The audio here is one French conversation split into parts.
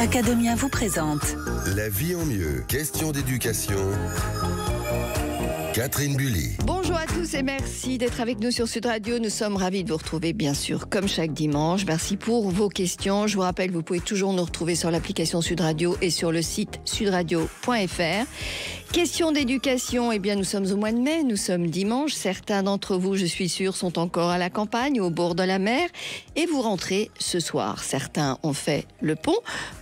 Academia vous présente La vie en mieux, question d'éducation. Catherine Bully. Bonjour à tous et merci d'être avec nous sur Sud Radio. Nous sommes ravis de vous retrouver, bien sûr, comme chaque dimanche. Merci pour vos questions. Je vous rappelle, vous pouvez toujours nous retrouver sur l'application Sud Radio et sur le site sudradio.fr. Question d'éducation, eh bien, nous sommes au mois de mai, nous sommes dimanche. Certains d'entre vous, je suis sûre, sont encore à la campagne, au bord de la mer. Et vous rentrez ce soir. Certains ont fait le pont.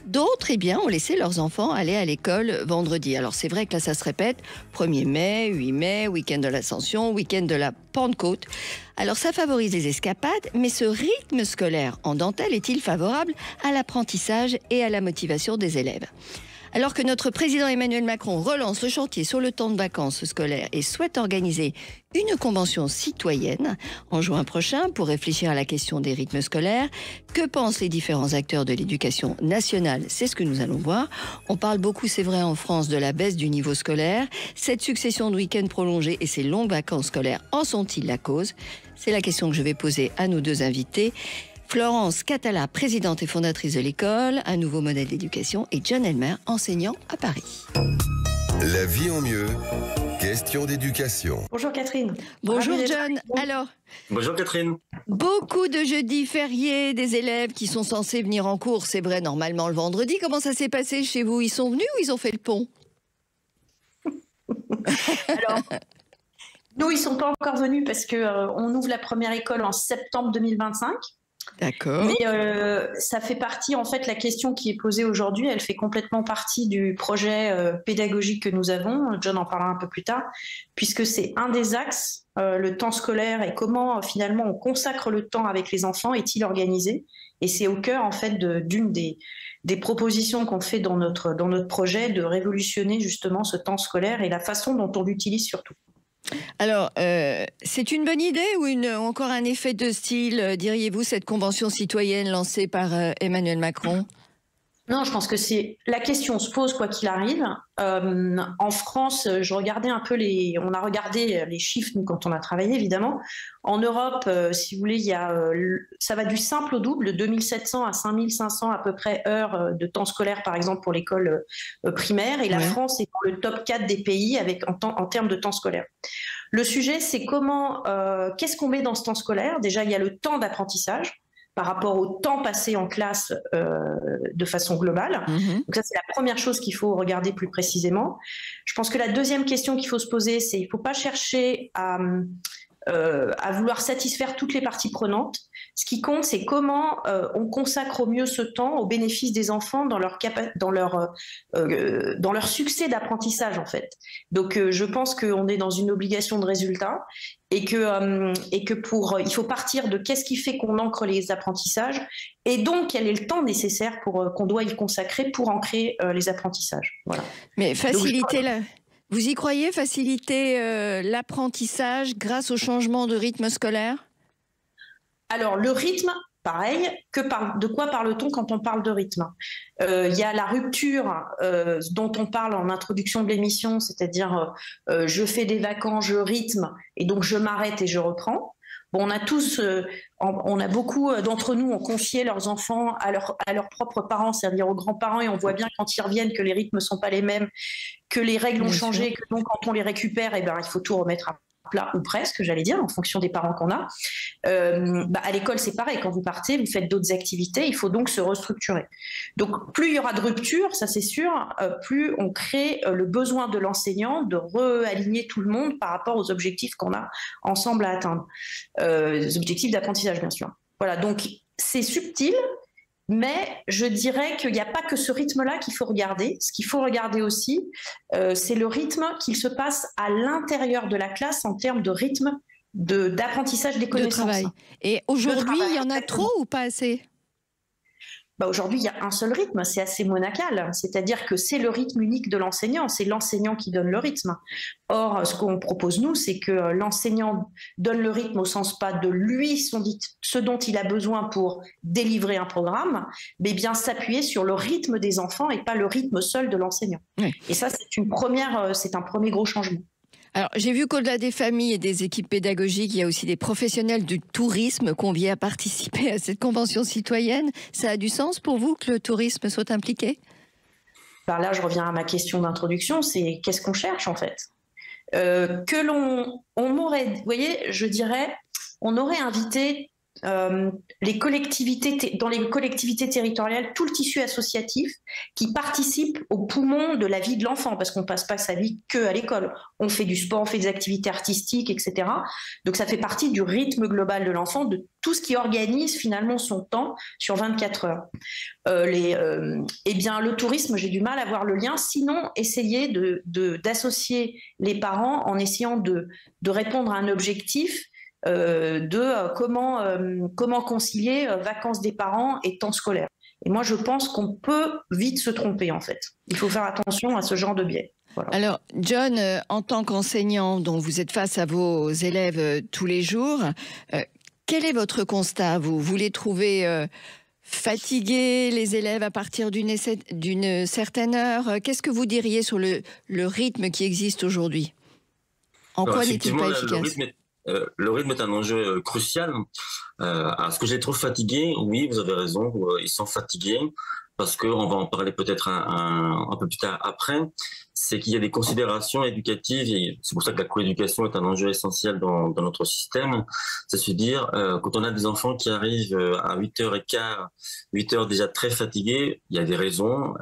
D'autres, eh bien, ont laissé leurs enfants aller à l'école vendredi. Alors, c'est vrai que là, ça se répète. 1er mai, 8 mai, week-end de l'Ascension, week-end de la Pentecôte. Alors, ça favorise les escapades, mais ce rythme scolaire en dentelle est-il favorable à l'apprentissage et à la motivation des élèves ? Alors que notre président Emmanuel Macron relance le chantier sur le temps de vacances scolaires et souhaite organiser une convention citoyenne en juin prochain pour réfléchir à la question des rythmes scolaires, que pensent les différents acteurs de l'éducation nationale? C'est ce que nous allons voir. On parle beaucoup, c'est vrai, en France, de la baisse du niveau scolaire. Cette succession de week-ends prolongés et ces longues vacances scolaires en sont-ils la cause? C'est la question que je vais poser à nos deux invités. Florence Catala, présidente et fondatrice de l'école, un nouveau modèle d'éducation, et John Elmer, enseignant à Paris. La vie en mieux, question d'éducation. Bonjour Catherine. Bonjour John. Alors, bonjour Catherine. Beaucoup de jeudis fériés, des élèves qui sont censés venir en cours, c'est vrai, normalement le vendredi. Comment ça s'est passé chez vous? Ils sont venus ou ils ont fait le pont? Alors, nous, ils ne sont pas encore venus parce qu'on ouvre la première école en septembre 2025. D'accord. Mais ça fait partie, en fait, la question qui est posée aujourd'hui, elle fait complètement partie du projet pédagogique que nous avons. John en parlera un peu plus tard, puisque c'est un des axes, le temps scolaire et comment finalement on consacre le temps avec les enfants est-il organisé. Et c'est au cœur, en fait, d'une des propositions qu'on fait dans notre projet de révolutionner justement ce temps scolaire et la façon dont on l'utilise surtout. Alors, c'est une bonne idée ou encore un effet de style, diriez-vous, cette convention citoyenne lancée par Emmanuel Macron? Non, je pense que la question se pose quoi qu'il arrive. En France, je regardais un peu on a regardé les chiffres nous quand on a travaillé évidemment. En Europe, si vous voulez, ça va du simple au double, de 2700 à 5500 à peu près heures de temps scolaire par exemple pour l'école primaire. Et la France est dans le top 4 des pays en termes de temps scolaire. Le sujet, c'est qu'est-ce qu'on met dans ce temps scolaire? Déjà, il y a le temps d'apprentissage par rapport au temps passé en classe de façon globale. Donc ça, c'est la première chose qu'il faut regarder plus précisément. Je pense que la deuxième question qu'il faut se poser, c'est il ne faut pas chercher à vouloir satisfaire toutes les parties prenantes. Ce qui compte, c'est comment on consacre au mieux ce temps au bénéfice des enfants dans leur succès d'apprentissage, en fait. Donc, je pense qu'on est dans une obligation de résultat et que il faut partir de qu'est-ce qui fait qu'on ancre les apprentissages et donc quel est le temps nécessaire qu'on doit y consacrer pour ancrer les apprentissages. Voilà. Mais vous y croyez, faciliter l'apprentissage grâce au changement de rythme scolaire? Alors, le rythme, pareil, de quoi parle-t-on quand on parle de rythme? Il y a la rupture dont on parle en introduction de l'émission, c'est-à-dire je fais des vacances, je rythme, et donc je m'arrête et je reprends. Bon, on a beaucoup d'entre nous ont confié leurs enfants à leurs propres parents, c'est-à-dire aux grands-parents, et on voit bien quand ils reviennent que les rythmes ne sont pas les mêmes, que les règles ont changé, que donc quand on les récupère, il faut tout remettre à plat ou presque, j'allais dire, en fonction des parents qu'on a. À l'école, c'est pareil. Quand vous partez, vous faites d'autres activités. Il faut donc se restructurer. Donc, plus il y aura de rupture, ça c'est sûr, plus on crée le besoin de l'enseignant de réaligner tout le monde par rapport aux objectifs qu'on a ensemble à atteindre. Les objectifs d'apprentissage, bien sûr. Voilà, donc c'est subtil. Mais je dirais qu'il n'y a pas que ce rythme-là qu'il faut regarder. Ce qu'il faut regarder aussi, c'est le rythme qu'il se passe à l'intérieur de la classe en termes de rythme d'apprentissage des connaissances. De travail. Et aujourd'hui, il y en a trop ou pas assez? Aujourd'hui, il y a un seul rythme, c'est assez monacal, c'est-à-dire que c'est le rythme unique de l'enseignant, c'est l'enseignant qui donne le rythme. Or, ce qu'on propose, nous, c'est que l'enseignant donne le rythme au sens pas de lui, ce dont il a besoin pour délivrer un programme, mais bien s'appuyer sur le rythme des enfants et pas le rythme seul de l'enseignant. Oui. Et ça, c'est un premier gros changement. Alors, j'ai vu qu'au-delà des familles et des équipes pédagogiques, il y a aussi des professionnels du tourisme conviés à participer à cette convention citoyenne. Ça a du sens pour vous que le tourisme soit impliqué ? Ben là, je reviens à ma question d'introduction, c'est qu'est-ce qu'on cherche en fait ? On m'aurait, vous voyez, je dirais, on aurait invité les collectivités, dans les collectivités territoriales, tout le tissu associatif qui participe au poumon de la vie de l'enfant, parce qu'on ne passe pas sa vie qu'à l'école. On fait du sport, on fait des activités artistiques, etc. Donc ça fait partie du rythme global de l'enfant, de tout ce qui organise finalement son temps sur 24 heures. Eh bien, le tourisme, j'ai du mal à voir le lien. Sinon, essayer d'associer les parents en essayant de répondre à un objectif comment concilier vacances des parents et temps scolaire. Et moi, je pense qu'on peut vite se tromper, en fait. Il faut faire attention à ce genre de biais. Voilà. Alors, John, en tant qu'enseignant, dont vous êtes face à vos élèves tous les jours, quel est votre constat ? Vous les trouvez fatigués, les élèves, à partir d'une certaine heure ? Qu'est-ce que vous diriez sur le rythme qui existe aujourd'hui ? En quoi n'est-il pas efficace ? Le rythme est un enjeu crucial. Est-ce que je les trouve fatigués ? Oui, vous avez raison, ils sont fatigués parce qu'on va en parler peut-être un peu plus tard après. C'est qu'il y a des considérations éducatives et c'est pour ça que la coéducation est un enjeu essentiel dans notre système. C'est se dire, quand on a des enfants qui arrivent à 8h15, 8h déjà très fatigués, il y a des raisons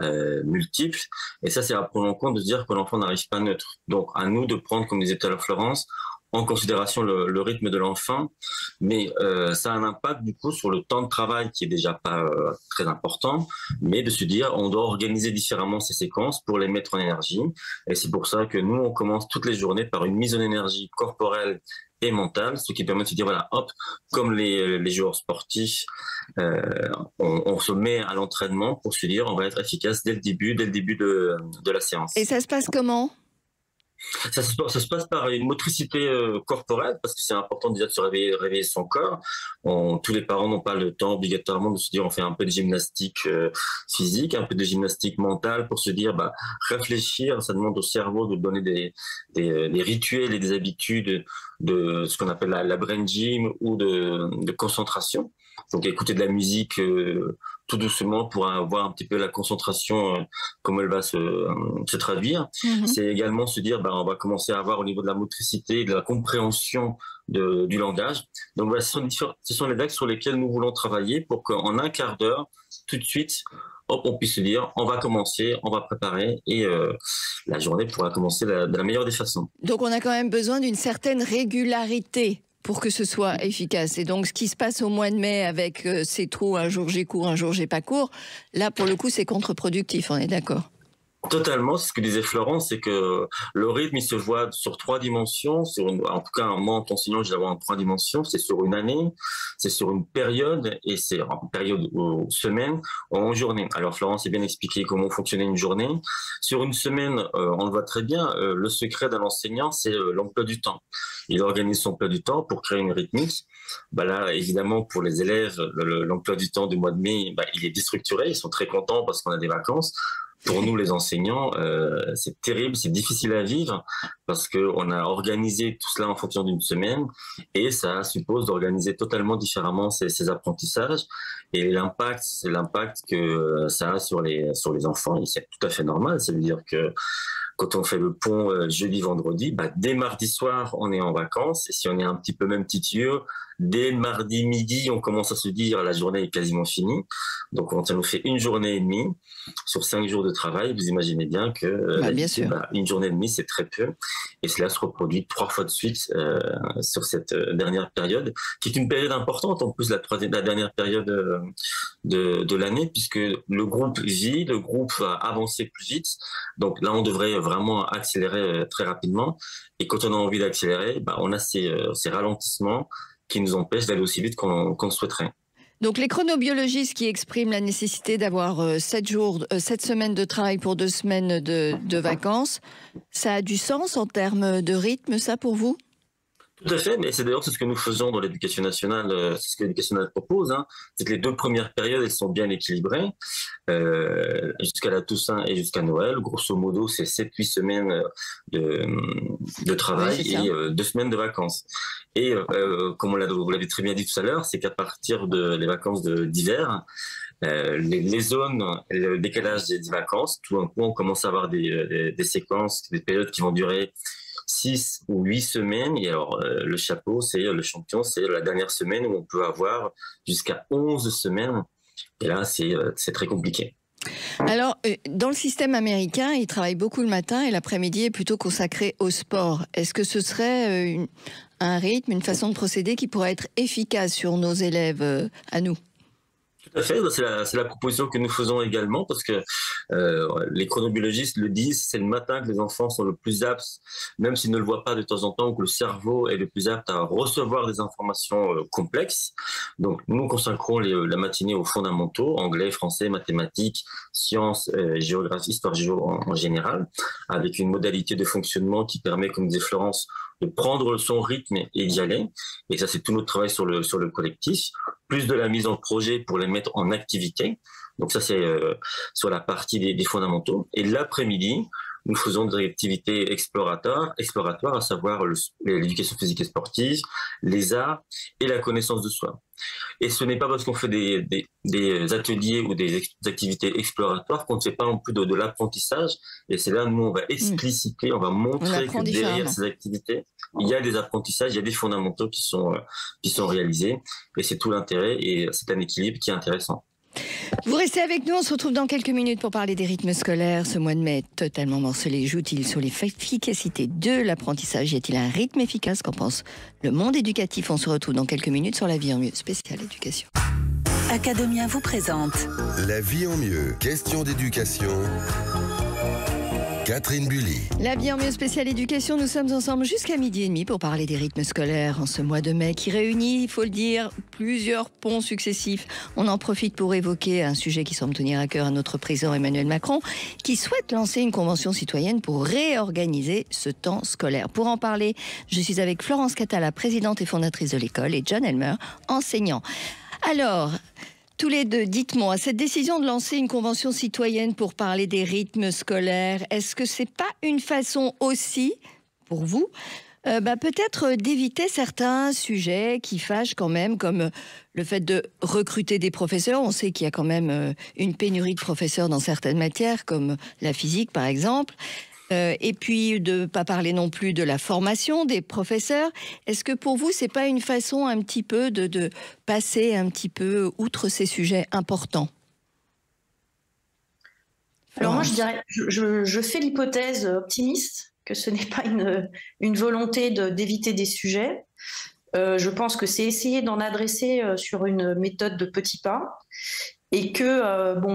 multiples et ça c'est à prendre en compte de se dire que l'enfant n'arrive pas neutre. Donc à nous de prendre, comme disait tout à l'heure Florence, en considération le rythme de l'enfant, mais ça a un impact du coup sur le temps de travail qui est déjà pas très important, mais de se dire on doit organiser différemment ces séquences pour les mettre en énergie, et c'est pour ça que nous on commence toutes les journées par une mise en énergie corporelle et mentale, ce qui permet de se dire voilà, hop, comme les joueurs sportifs, on se met à l'entraînement pour se dire on va être efficace dès le début de la séance. Et ça se passe comment ? Ça se passe par une motricité corporelle, parce que c'est important déjà de se réveiller son corps. Tous les parents n'ont pas le temps obligatoirement de se dire on fait un peu de gymnastique physique, un peu de gymnastique mentale pour se dire réfléchir. Ça demande au cerveau de donner des rituels et des habitudes de ce qu'on appelle la brain gym ou de concentration. Donc écouter de la musique tout doucement pour avoir un petit peu la concentration, comment elle va se traduire. Mm-hmm. C'est également se dire, on va commencer à avoir au niveau de la motricité, de la compréhension du langage. Donc voilà, ce sont les axes sur lesquels nous voulons travailler pour qu'en un quart d'heure, tout de suite, on puisse se dire, on va commencer, on va préparer et la journée pourra commencer de la meilleure des façons. Donc on a quand même besoin d'une certaine régularité pour que ce soit efficace. Et donc, ce qui se passe au mois de mai avec ces trous, un jour j'ai cours, un jour j'ai pas cours, là, pour le coup, c'est contre-productif, on est d'accord ? Totalement, c'est ce que disait Florence, c'est que le rythme, il se voit sur 3 dimensions. En tout cas, moi, en tant qu'enseignant, je l'avoir en 3 dimensions. C'est sur une année, c'est sur une période, et c'est en période aux semaines, en journée. Alors, Florence a bien expliqué comment fonctionnait une journée. Sur une semaine, on le voit très bien, le secret d'un enseignant, c'est l'emploi du temps. Il organise son emploi du temps pour créer une rythmique. Là, évidemment, pour les élèves, l'emploi du temps du mois de mai, il est déstructuré. Ils sont très contents parce qu'on a des vacances. Pour nous, les enseignants, c'est terrible, c'est difficile à vivre parce qu'on a organisé tout cela en fonction d'une semaine et ça suppose d'organiser totalement différemment ces apprentissages. Et c'est l'impact que ça a sur les enfants et c'est tout à fait normal. Ça veut dire que quand on fait le pont jeudi, vendredi, dès mardi soir, on est en vacances. Et si on est un petit peu même titilleux, dès mardi midi, on commence à se dire la journée est quasiment finie. Donc, ça nous fait une journée et demie sur 5 jours de travail. Vous imaginez bien que bien sûr. Une journée et demie, c'est très peu. Et cela se reproduit 3 fois de suite sur cette dernière période, qui est une période importante, en plus la dernière période de l'année, puisque le groupe vit, le groupe va avancer plus vite. Donc là, on devrait vraiment accélérer très rapidement. Et quand on a envie d'accélérer, on a ces ralentissements qui nous empêchent d'aller aussi vite qu'on le souhaiterait. Donc les chronobiologistes qui expriment la nécessité d'avoir 7 semaines de travail pour 2 semaines de vacances, ça a du sens en termes de rythme, ça, pour vous ? Tout à fait, mais c'est d'ailleurs ce que nous faisons dans l'éducation nationale, c'est ce que l'éducation nationale propose, hein, c'est que les 2 premières périodes, elles sont bien équilibrées, jusqu'à la Toussaint et jusqu'à Noël. Grosso modo, c'est 7-8 semaines de travail et 2 semaines de vacances. Et comme vous l'avez très bien dit tout à l'heure, c'est qu'à partir des vacances d'hiver, les zones, le décalage des vacances, tout d'un coup, on commence à avoir des séquences, des périodes qui vont durer 6 ou 8 semaines. Et alors, le champion, c'est la dernière semaine où on peut avoir jusqu'à 11 semaines. Et là, c'est très compliqué. Alors, dans le système américain, ils travaillent beaucoup le matin et l'après-midi est plutôt consacré au sport. Est-ce que ce serait un rythme, une façon de procéder qui pourrait être efficace sur nos élèves à nous ? Tout à fait, c'est la proposition que nous faisons également, parce que les chronobiologistes le disent, c'est le matin que les enfants sont le plus aptes, même s'ils ne le voient pas de temps en temps, que le cerveau est le plus apte à recevoir des informations complexes. Donc nous consacrons la matinée aux fondamentaux, anglais, français, mathématiques, sciences, géographie, histoire géo en général, avec une modalité de fonctionnement qui permet, comme disait Florence, de prendre son rythme et d'y aller. Et ça, c'est tout notre travail sur le collectif, plus de la mise en projet pour les mettre en activité. Donc ça, c'est sur la partie des fondamentaux. Et l'après-midi, nous faisons des activités exploratoires, à savoir l'éducation physique et sportive, les arts et la connaissance de soi. Et ce n'est pas parce qu'on fait des ateliers ou des activités exploratoires qu'on ne fait pas non plus de l'apprentissage. Et c'est là, nous, on va expliciter, on va montrer que derrière ces activités, il y a des apprentissages, il y a des fondamentaux qui sont réalisés. Et c'est tout l'intérêt, et c'est un équilibre qui est intéressant. Vous restez avec nous, on se retrouve dans quelques minutes pour parler des rythmes scolaires. Ce mois de mai totalement morcelé joue-t-il sur l'efficacité de l'apprentissage? Y a-t-il un rythme efficace? Qu'en pense le monde éducatif? On se retrouve dans quelques minutes sur La Vie en Mieux, spéciale éducation. Academia vous présente La Vie en Mieux, question d'éducation. Catherine Bully. La Vie en Mieux, spéciale éducation, nous sommes ensemble jusqu'à 12h30 pour parler des rythmes scolaires en ce mois de mai qui réunit, il faut le dire, plusieurs ponts successifs. On en profite pour évoquer un sujet qui semble tenir à cœur à notre président Emmanuel Macron, qui souhaite lancer une convention citoyenne pour réorganiser ce temps scolaire. Pour en parler, je suis avec Florence Catala, présidente et fondatrice de l'école, et John Elmer, enseignant. Alors, tous les deux, dites-moi, cette décision de lancer une convention citoyenne pour parler des rythmes scolaires, est-ce que c'est pas une façon aussi, pour vous, peut-être d'éviter certains sujets qui fâchent quand même, comme le fait de recruter des professeurs? On sait qu'il y a quand même une pénurie de professeurs dans certaines matières, comme la physique par exemple. Et puis de ne pas parler non plus de la formation des professeurs. Est-ce que pour vous, c'est pas une façon un petit peu de passer un petit peu outre ces sujets importants? Alors moi, je dirais, je fais l'hypothèse optimiste que ce n'est pas une volonté d'éviter des sujets. Je pense que c'est essayer d'en adresser sur une méthode de petits pas. Et que,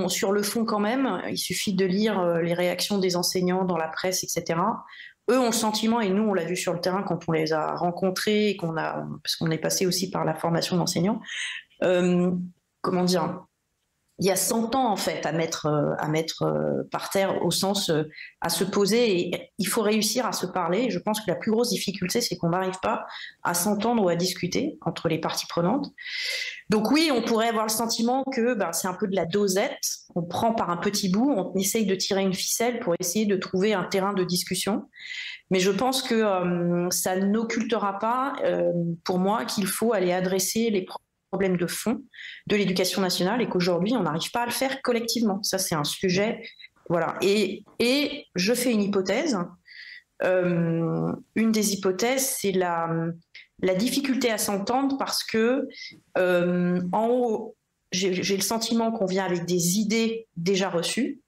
sur le fond quand même, il suffit de lire les réactions des enseignants dans la presse, etc. Eux ont le sentiment, et nous on l'a vu sur le terrain quand on les a rencontrés, parce qu'on est passé aussi par la formation d'enseignants, il y a 100 ans en fait à mettre par terre, au sens à se poser, et il faut réussir à se parler. Et je pense que la plus grosse difficulté, c'est qu'on n'arrive pas à s'entendre ou à discuter entre les parties prenantes. Donc oui, on pourrait avoir le sentiment que c'est un peu de la dosette, on prend par un petit bout, on essaye de tirer une ficelle pour essayer de trouver un terrain de discussion. Mais je pense que ça n'occultera pas, pour moi, qu'il faut aller adresser les problèmes de fond de l'éducation nationale, et qu'aujourd'hui, on n'arrive pas à le faire collectivement. Ça, c'est un sujet. Voilà. Et je fais une hypothèse. Une des hypothèses, c'est la difficulté à s'entendre, parce que en haut, j'ai le sentiment qu'on vient avec des idées déjà reçues,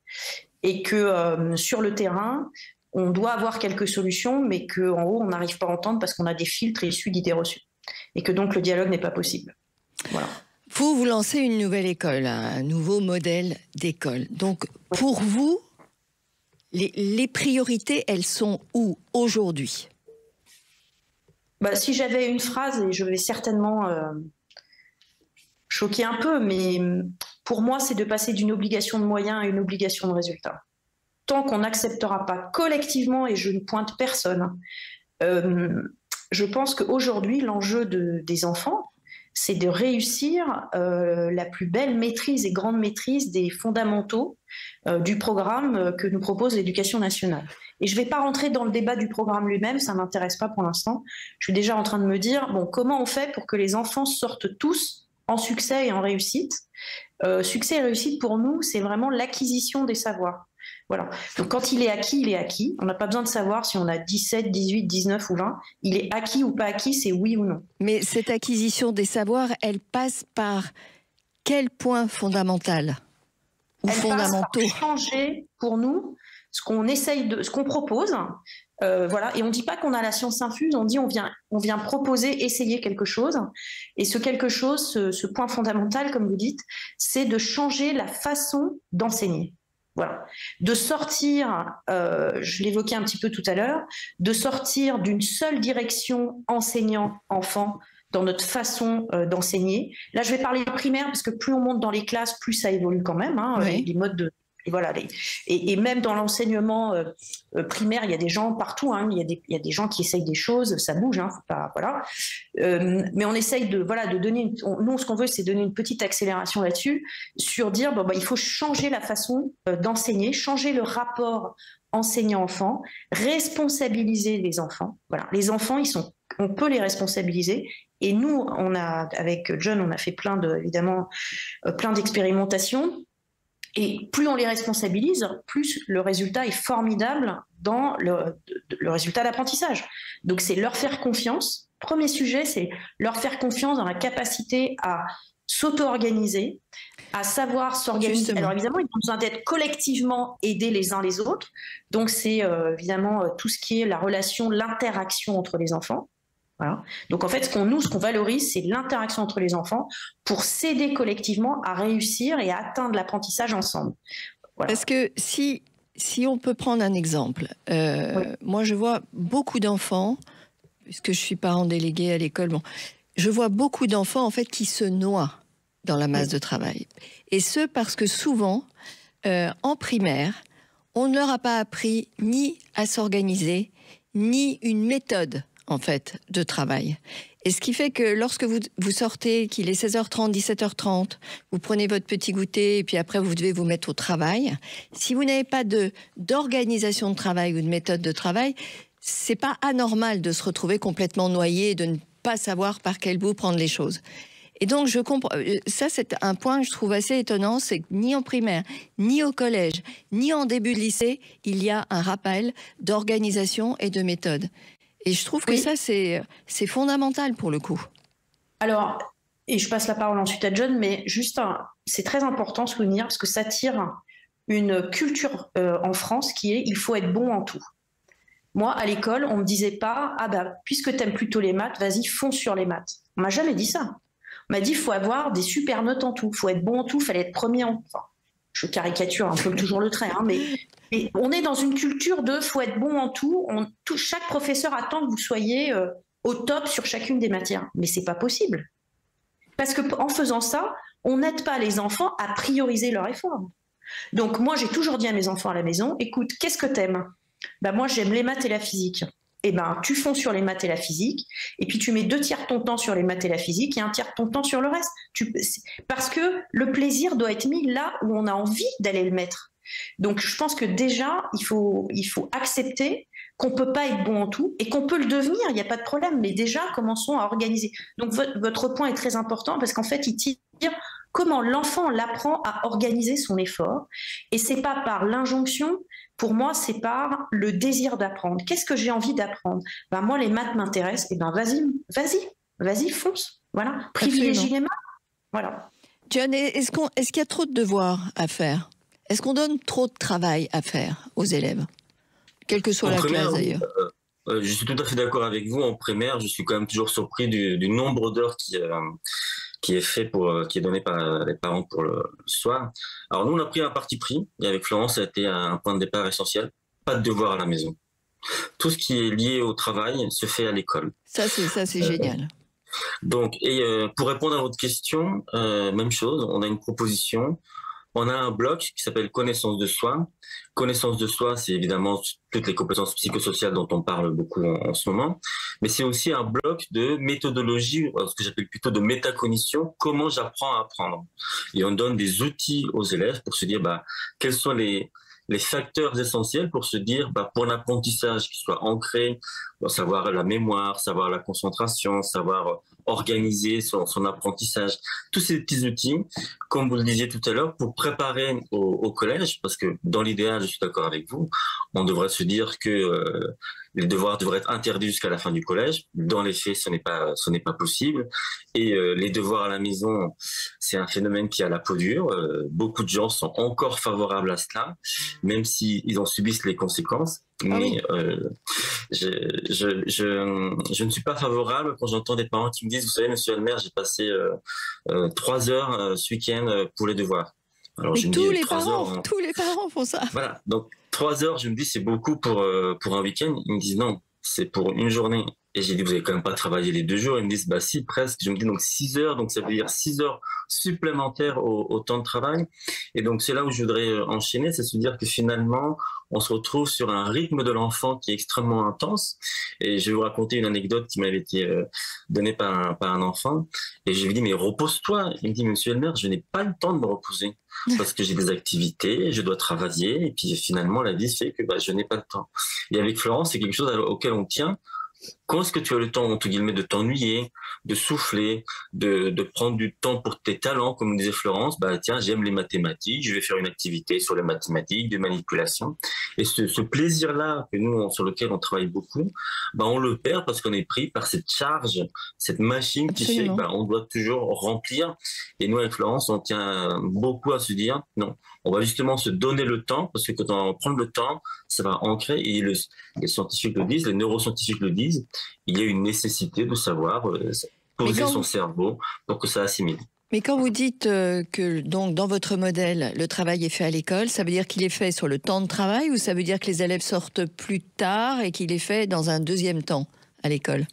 et que sur le terrain, on doit avoir quelques solutions, mais qu'en haut, on n'arrive pas à entendre parce qu'on a des filtres issus d'idées reçues, et que donc le dialogue n'est pas possible. Voilà. Vous lancez une nouvelle école, un nouveau modèle d'école. Donc, pour vous, les priorités, elles sont où aujourd'hui? Si j'avais une phrase, et je vais certainement choquer un peu, mais pour moi, c'est de passer d'une obligation de moyens à une obligation de résultat. Tant qu'on n'acceptera pas collectivement, et je ne pointe personne, je pense qu'aujourd'hui, l'enjeu des enfants, c'est de réussir la plus belle maîtrise et grande maîtrise des fondamentaux du programme que nous propose l'Éducation nationale. Et je ne vais pas rentrer dans le débat du programme lui-même, ça ne m'intéresse pas pour l'instant. Je suis déjà en train de me dire, bon, comment on fait pour que les enfants sortent tous en succès et en réussite? Succès et réussite, pour nous, c'est vraiment l'acquisition des savoirs. Voilà. Donc quand il est acquis, il est acquis. On n'a pas besoin de savoir si on a 17, 18, 19 ou 20. Il est acquis ou pas acquis, c'est oui ou non. Mais cette acquisition des savoirs, elle passe par quel point fondamental ou fondamentaux? Elle passe par changer, pour nous, ce qu'on propose. Voilà. Et on ne dit pas qu'on a la science infuse, on dit on vient proposer, essayer quelque chose. Et ce quelque chose, ce point fondamental, comme vous dites, c'est de changer la façon d'enseigner. Voilà. De sortir, je l'évoquais un petit peu tout à l'heure, de sortir d'une seule direction enseignant-enfant dans notre façon d'enseigner. Là, je vais parler primaire parce que plus on monte dans les classes, plus ça évolue quand même. Hein, oui. Les modes de... Et voilà, et même dans l'enseignement primaire, il y a des gens partout, hein, il y a des gens qui essayent des choses, ça bouge, hein, faut pas, voilà. Mais on essaye de donner, nous ce qu'on veut, c'est donner une petite accélération là-dessus, sur dire il faut changer la façon d'enseigner, changer le rapport enseignant-enfant, responsabiliser les enfants. Voilà, les enfants, on peut les responsabiliser. Et nous, avec John, on a fait plein d'expérimentations. Et plus on les responsabilise, plus le résultat est formidable dans le résultat d'apprentissage. Donc c'est leur faire confiance. Premier sujet, c'est leur faire confiance dans la capacité à s'auto-organiser, à savoir s'organiser. Justement. Alors évidemment, ils ont besoin d'être collectivement aidés les uns les autres. Donc c'est évidemment tout ce qui est la relation, l'interaction entre les enfants. Voilà. Donc en fait, ce qu'on valorise, c'est l'interaction entre les enfants pour s'aider collectivement à réussir et à atteindre l'apprentissage ensemble. Voilà. Parce que si on peut prendre un exemple, oui. Moi je vois beaucoup d'enfants, puisque je suis parent délégué à l'école, je vois beaucoup d'enfants en fait qui se noient dans la masse de travail. Et ce parce que souvent, en primaire, on ne leur a pas appris ni à s'organiser, ni une méthode en fait, de travail. Et ce qui fait que lorsque vous sortez, qu'il est 16h30, 17h30, vous prenez votre petit goûter et puis après vous devez vous mettre au travail. Si vous n'avez pas d'organisation de travail ou de méthode de travail, c'est pas anormal de se retrouver complètement noyé et de ne pas savoir par quel bout prendre les choses. Et donc, je comprends. Ça, c'est un point que je trouve assez étonnant, c'est que ni en primaire, ni au collège, ni en début de lycée, il y a un rappel d'organisation et de méthode. Et je trouve que ça, c'est fondamental pour le coup. Alors, et je passe la parole ensuite à John, mais juste, c'est très important de souligner, parce que ça tire une culture en France qui est « il faut être bon en tout ». Moi, à l'école, on ne me disait pas « puisque tu aimes plutôt les maths, vas-y, fonce sur les maths ». On ne m'a jamais dit ça. On m'a dit « il faut avoir des super notes en tout, il faut être bon en tout, il fallait être premier en tout ». Enfin, je caricature un peu toujours le trait, hein, mais on est dans une culture de faut être bon en tout. Chaque professeur attend que vous soyez au top sur chacune des matières. Mais c'est pas possible. Parce qu'en faisant ça, on n'aide pas les enfants à prioriser leur effort. Donc moi, j'ai toujours dit à mes enfants à la maison, écoute, qu'est-ce que t'aimes ? Moi, j'aime les maths et la physique. Tu fonds sur les maths et la physique, et puis tu mets 2 tiers de ton temps sur les maths et la physique, et 1 tiers de ton temps sur le reste. Parce que le plaisir doit être mis là où on a envie d'aller le mettre. Donc, je pense que déjà, il faut accepter qu'on ne peut pas être bon en tout et qu'on peut le devenir, il n'y a pas de problème. Mais déjà, commençons à organiser. Donc, votre point est très important parce qu'en fait, il tire comment l'enfant l'apprend à organiser son effort. Et ce n'est pas par l'injonction, pour moi, c'est par le désir d'apprendre. Qu'est-ce que j'ai envie d'apprendre ? Moi, les maths m'intéressent. Vas-y, fonce. Voilà. Privilégie les maths. Voilà. John, est-ce qu'il y a trop de devoirs à faire ? Est-ce qu'on donne trop de travail à faire aux élèves ? Quelle que soit la classe, d'ailleurs. Je suis tout à fait d'accord avec vous. En primaire, je suis quand même toujours surpris du nombre d'heures qui est donné par les parents pour le soir. Alors nous, on a pris un parti pris. Et avec Florence, ça a été un point de départ essentiel. Pas de devoirs à la maison. Tout ce qui est lié au travail se fait à l'école. Ça, c'est génial. Donc, pour répondre à votre question, même chose. On a une proposition On a un bloc qui s'appelle connaissance de soi. Connaissance de soi, c'est évidemment toutes les compétences psychosociales dont on parle beaucoup en ce moment, mais c'est aussi un bloc de méthodologie, ce que j'appelle plutôt de métacognition, comment j'apprends à apprendre. Et on donne des outils aux élèves pour se dire quels sont les facteurs essentiels pour se dire, pour l'apprentissage qui soit ancré, savoir la mémoire, savoir la concentration, savoir organiser son apprentissage. Tous ces petits outils, comme vous le disiez tout à l'heure, pour préparer au collège, parce que dans l'idéal, je suis d'accord avec vous, on devrait se dire que les devoirs devraient être interdits jusqu'à la fin du collège. Dans les faits, ce n'est pas possible. Et les devoirs à la maison, c'est un phénomène qui a la peau dure. Beaucoup de gens sont encore favorables à cela, même s'ils en subissent les conséquences. Mais je ne suis pas favorable quand j'entends des parents qui me disent, vous savez, monsieur le maire, j'ai passé 3 heures ce week-end pour les devoirs. Alors, mais tous les parents font ça. Voilà, donc 3 heures, je me dis, c'est beaucoup pour un week-end. Ils me disent, non, c'est pour une journée. Et j'ai dit, vous n'avez quand même pas travaillé les 2 jours. Ils me disent, si, presque. Je me dis, donc 6 heures, donc ça veut dire 6 heures supplémentaires au temps de travail. Et donc, c'est là où je voudrais enchaîner, c'est se dire que finalement, on se retrouve sur un rythme de l'enfant qui est extrêmement intense. Et je vais vous raconter une anecdote qui m'avait été donnée par un enfant. Et je lui ai dit, mais repose-toi. Il me dit, monsieur le maire, je n'ai pas le temps de me reposer parce que j'ai des activités, je dois travailler. Et puis finalement, la vie fait que je n'ai pas le temps. Et avec Florence, c'est quelque chose auquel on tient. Quand est-ce que tu as le temps, entre guillemets, de t'ennuyer, de souffler, de prendre du temps pour tes talents, comme disait Florence, tiens, j'aime les mathématiques, je vais faire une activité sur les mathématiques, de manipulation. Et ce plaisir-là, sur lequel on travaille beaucoup, on le perd parce qu'on est pris par cette charge, cette machine qui fait qu'on doit toujours remplir. Et nous, avec Florence, on tient beaucoup à se dire, non, on va justement se donner le temps, parce que quand on prend le temps, ça va ancrer, et les scientifiques le disent, les neuroscientifiques le disent, il y a une nécessité de savoir poser son cerveau pour que ça assimile. Mais quand vous dites que donc dans votre modèle, le travail est fait à l'école, ça veut dire qu'il est fait sur le temps de travail ou ça veut dire que les élèves sortent plus tard et qu'il est fait dans un deuxième temps à l'école ?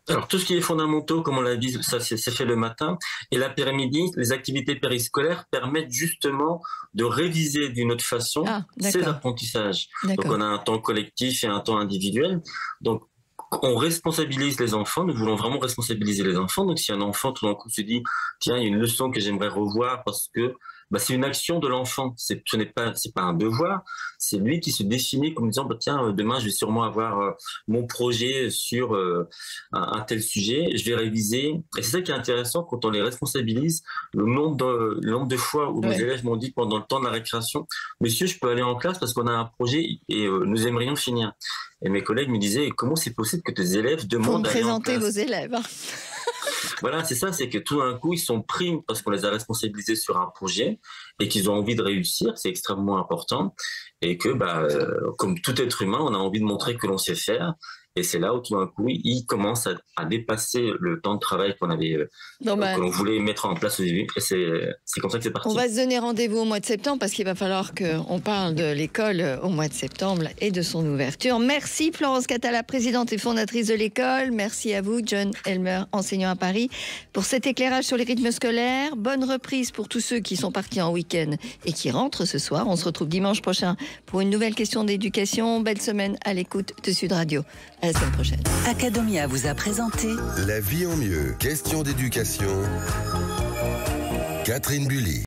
Alors, tout ce qui est fondamentaux, comme on l'a dit, ça c'est fait le matin. Et l'après-midi, les activités périscolaires permettent justement de réviser d'une autre façon ces apprentissages. Donc, on a un temps collectif et un temps individuel. Donc, on responsabilise les enfants. Nous voulons vraiment responsabiliser les enfants. Donc, si un enfant, tout d'un coup, se dit, tiens, il y a une leçon que j'aimerais revoir parce que c'est une action de l'enfant. Ce n'est pas un devoir. C'est lui qui se définit comme disant, tiens, demain, je vais sûrement avoir mon projet sur un tel sujet. Je vais réviser. Et c'est ça qui est intéressant quand on les responsabilise. Le nombre de fois où mes élèves m'ont dit pendant le temps de la récréation, monsieur, je peux aller en classe parce qu'on a un projet et nous aimerions finir. Et mes collègues me disaient, comment c'est possible que tes élèves demandent d'aller en classe ? Présenter vos élèves. Voilà, c'est ça, c'est que tout d'un coup, ils sont pris parce qu'on les a responsabilisés sur un projet et qu'ils ont envie de réussir, c'est extrêmement important. Et que, comme tout être humain, on a envie de montrer que l'on sait faire. Et c'est là où tout d'un coup, ils commencent à dépasser le temps de travail qu'on avait, que l'on voulait mettre en place au début. Et c'est comme ça que c'est parti. On va se donner rendez-vous au mois de septembre parce qu'il va falloir qu'on parle de l'école au mois de septembre et de son ouverture. Merci Florence Catala, présidente et fondatrice de l'école. Merci à vous, John Elmer, enseignant à Paris, pour cet éclairage sur les rythmes scolaires. Bonne reprise pour tous ceux qui sont partis en week-end et qui rentrent ce soir. On se retrouve dimanche prochain pour une nouvelle question d'éducation. Belle semaine à l'écoute de Sud Radio. À la semaine prochaine. Academia vous a présenté La vie en mieux. Question d'éducation. Catherine Bully.